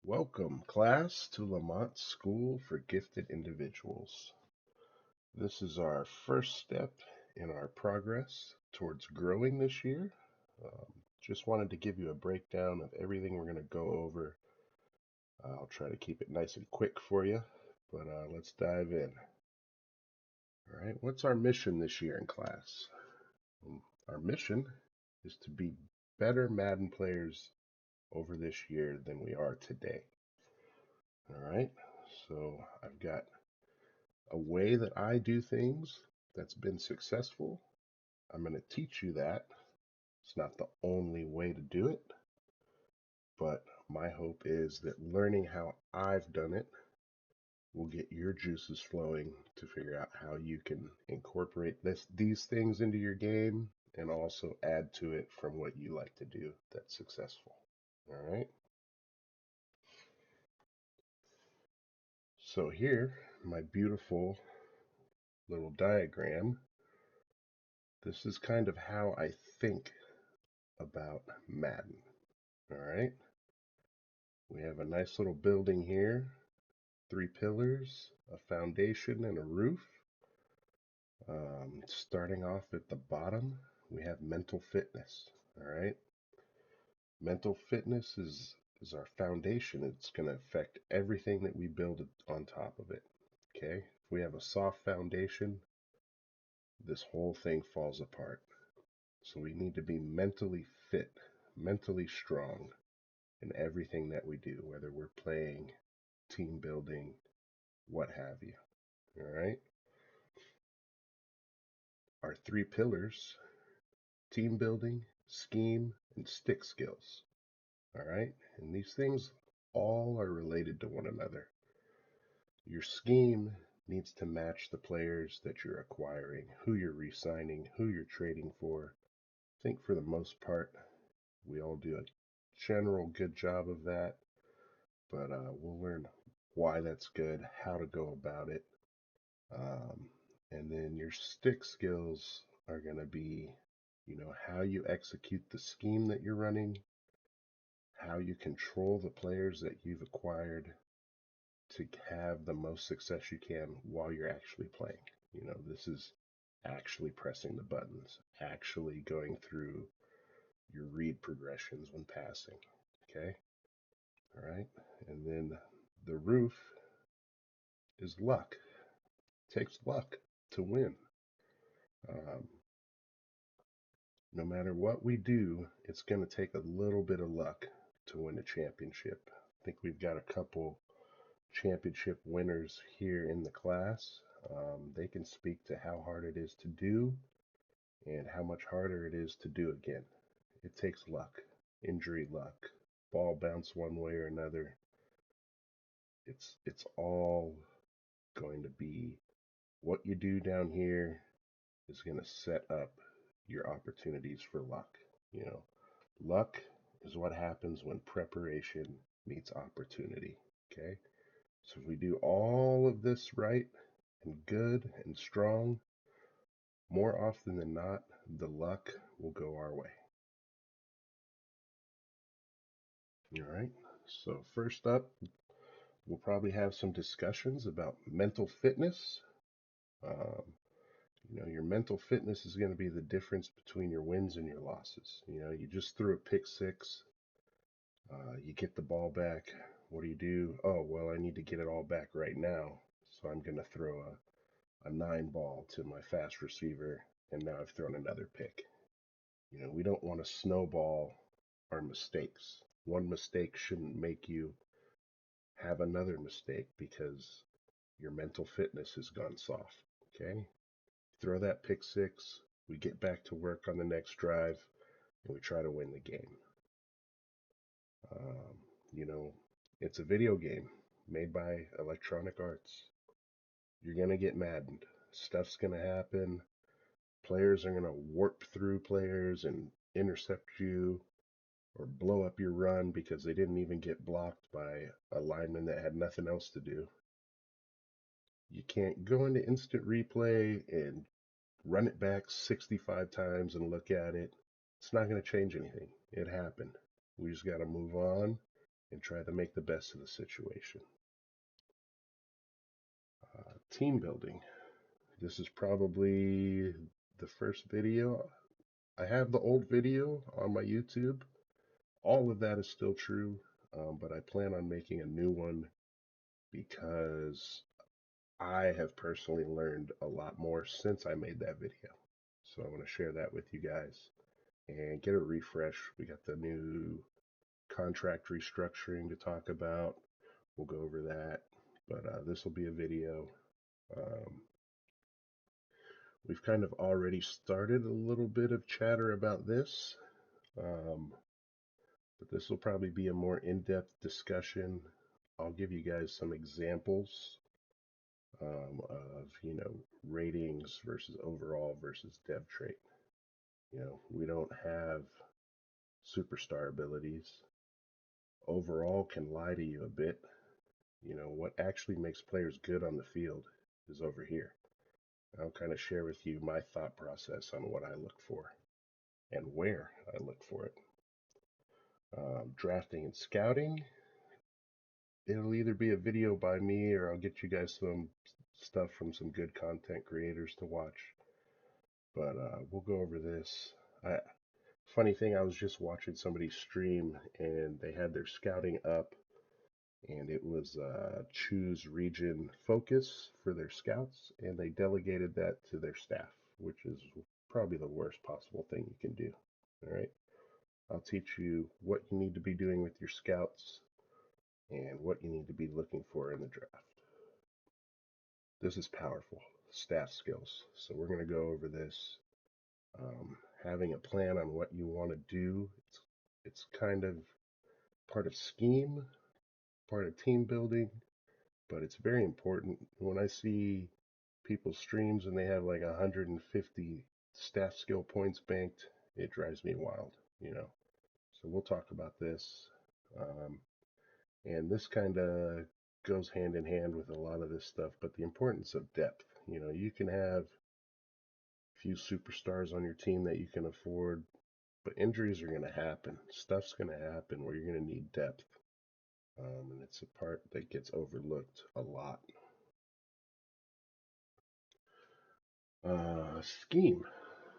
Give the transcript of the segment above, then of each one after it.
Welcome, class, to Lamont School for Gifted Individuals. This is our first step in our progress towards growing this year. Just wanted to give you a breakdown of everything we're going to go over. I'll try to keep it nice and quick for you, but let's dive in. All right, what's our mission this year in class? Our mission is to be better Madden players over this year than we are today. All right, so I've got a way that I do things that's been successful. I'm going to teach you that. It's not the only way to do it, but my hope is that learning how I've done it will get your juices flowing to figure out how you can incorporate these things into your game and also add to it from what you like to do that's successful. All right. So here, my beautiful little diagram. This is kind of how I think about Madden. All right. We have a nice little building here, 3 pillars, a foundation, and a roof. Starting off at the bottom, we have mental fitness. All right. Mental fitness is our foundation. It's going to affect everything that we build on top of it. Okay. If we have a soft foundation, this whole thing falls apart. So we need to be mentally fit, mentally strong in everything that we do, whether we're playing, team building, what have you. All right. Our 3 pillars: team building, scheme, and stick skills. All right. And these things all are related to one another. Your scheme needs to match the players that you're acquiring, who you're re-signing, who you're trading for. I think for the most part, we all do a general good job of that, but we'll learn why that's good, how to go about it. And then your stick skills are going to be, how you execute the scheme that you're running, how you control the players that you've acquired to have the most success you can while you're actually playing. This is actually pressing the buttons, actually going through your read progressions when passing. Okay. All right. And then the roof is luck. It takes luck to win. Um, no matter what we do, it's going to take a little bit of luck to win a championship. I think we've got a couple championship winners here in the class. They can speak to how hard it is to do and how much harder it is to do again. It takes luck, injury luck, ball bounce one way or another. It's all going to be what you do down here is going to set up your opportunities for luck. You know, luck is what happens when preparation meets opportunity. Okay. So if we do all of this right and good and strong, more often than not, the luck will go our way. All right. So first up, we'll probably have some discussions about mental fitness. Um, your mental fitness is going to be the difference between your wins and your losses. You just threw a pick six, you get the ball back. What do? Oh, well, I need to get it all back right now. So I'm going to throw a 9 ball to my fast receiver, and now I've thrown another pick. We don't want to snowball our mistakes. One mistake shouldn't make you have another mistake because your mental fitness has gone soft. Okay? Throw that pick six, we get back to work on the next drive, and we try to win the game. Um, you know, it's a video game made by Electronic Arts. You're going to get maddened. Stuff's going to happen. Players are going to warp through players and intercept you or blow up your run because they didn't even get blocked by a lineman that had nothing else to do. You can't go into instant replay and run it back 65 times and look at it. It's not going to change anything. It happened. We just got to move on and try to make the best of the situation. Team building. This is probably the first video. I have the old video on my YouTube. All of that is still true, but I plan on making a new one because I have personally learned a lot more since I made that video. So I want to share that with you guys and get a refresh. We got the new contract restructuring to talk about. We'll go over that, but this will be a video. Um, we've kind of already started a little bit of chatter about this, but this will probably be a more in-depth discussion. I'll give you guys some examples of, ratings versus overall versus dev trait. We don't have superstar abilities. Overall can lie to you a bit. What actually makes players good on the field is over here. I'll kind of share with you my thought process on what I look for and where I look for it. Drafting and scouting, it'll either be a video by me or I'll get you guys some stuff from some good content creators to watch. But we'll go over this. Funny thing, I was just watching somebody stream and they had their scouting up, and it was choose region focus for their scouts, and they delegated that to their staff, which is probably the worst possible thing you can do. All right. I'll teach you what you need to be doing with your scouts and what you need to be looking for in the draft. This is powerful staff skills. So we're going to go over this. Having a plan on what you want to do. It's kind of part of scheme, part of team building, but it's very important. When I see people's streams and they have like 150 staff skill points banked, it drives me wild. So we'll talk about this. And this kind of goes hand in hand with a lot of this stuff, but the importance of depth. You can have a few superstars on your team that you can afford, but injuries are going to happen. Stuff's going to happen where you're going to need depth. And it's a part that gets overlooked a lot. Scheme.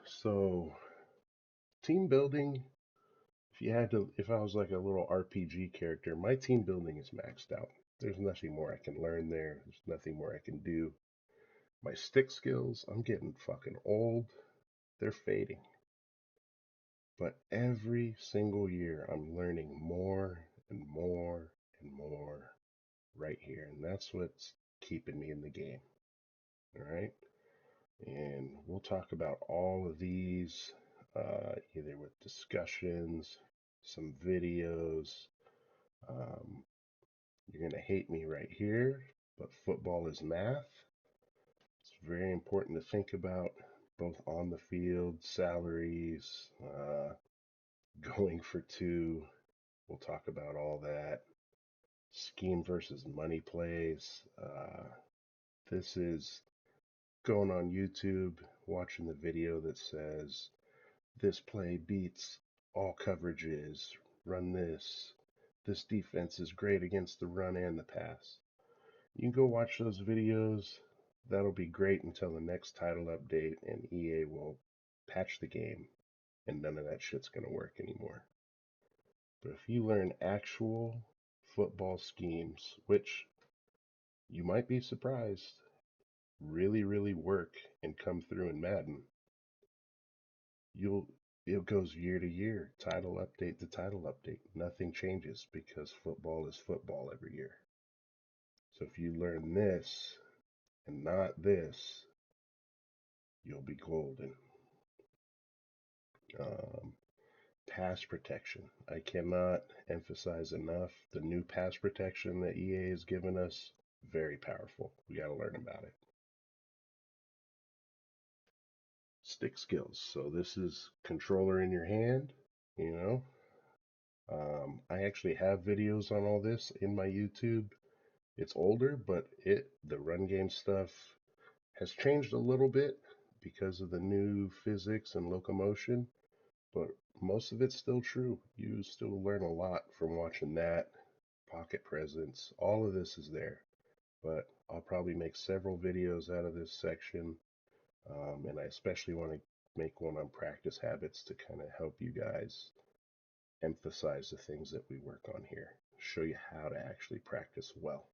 So, team building. If I was like a little RPG character, my team building is maxed out. There's nothing more I can learn there. There's nothing more I can do. My stick skills, I'm getting fucking old. They're fading. But every single year, I'm learning more and more and more right here. And that's what's keeping me in the game. All right. And we'll talk about all of these either with discussions, some videos. Um, you're going to hate me right here, but football is math. It's very important to think about both on the field, salaries, going for two. We'll talk about all that. Scheme versus money plays. This is going on YouTube, watching the video that says this play beats all coverages, run this. This defense is great against the run and the pass. You can go watch those videos. That'll be great until the next title update and EA will patch the game and none of that shit's going to work anymore. But if you learn actual football schemes, which you might be surprised really, really work and come through in Madden, it goes year to year, title update to title update. Nothing changes because football is football every year. So if you learn this and not this, you'll be golden. Um, Pass protection. I cannot emphasize enough the new pass protection that EA has given us. Very powerful. We got to learn about it. Stick skills. So this is controller in your hand, you know. I actually have videos on all this in my YouTube. It's older, but the run game stuff has changed a little bit because of the new physics and locomotion, but most of it's still true. You still learn a lot from watching that. pocket presence, all of this is there. But I'll probably make several videos out of this section, and I especially want to make one on practice habits to kind of help you guys emphasize the things that we work on here, show you how to actually practice well.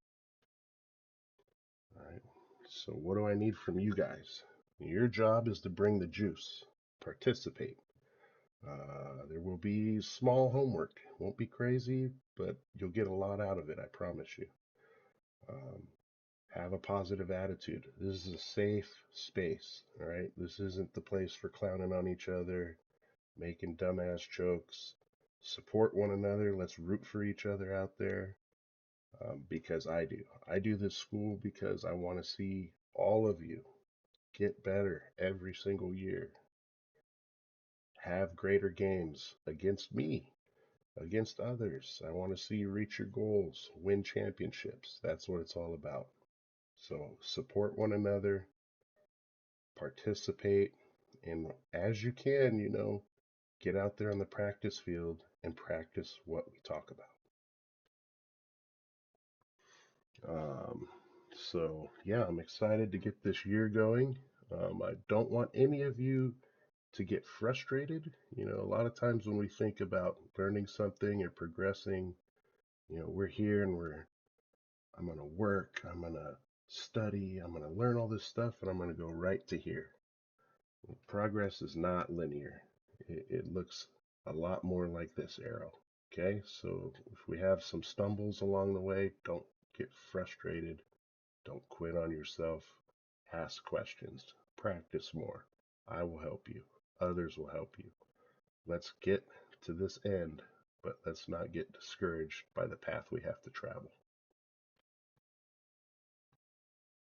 All right, so what do I need from you guys? Your job is to bring the juice, participate. There will be small homework. Won't be crazy, but you'll get a lot out of it, I promise you. Um, have a positive attitude. This is a safe space, all right? This isn't the place for clowning on each other, making dumbass jokes. Support one another. Let's root for each other out there, because I do. I do this school because I want to see all of you get better every single year. Have greater games against me, against others. I want to see you reach your goals, win championships. That's what it's all about. So support one another, participate, and as you can, get out there on the practice field and practice what we talk about. So yeah, I'm excited to get this year going. I don't want any of you to get frustrated. A lot of times when we think about learning something or progressing, we're here and I'm going to work, I'm going to study, I'm going to learn all this stuff, and I'm going to go right to here. Progress is not linear. It looks a lot more like this arrow. Okay, so if we have some stumbles along the way, don't get frustrated. Don't quit on yourself. Ask questions. Practice more. I will help you. Others will help you. Let's get to this end, but let's not get discouraged by the path we have to travel.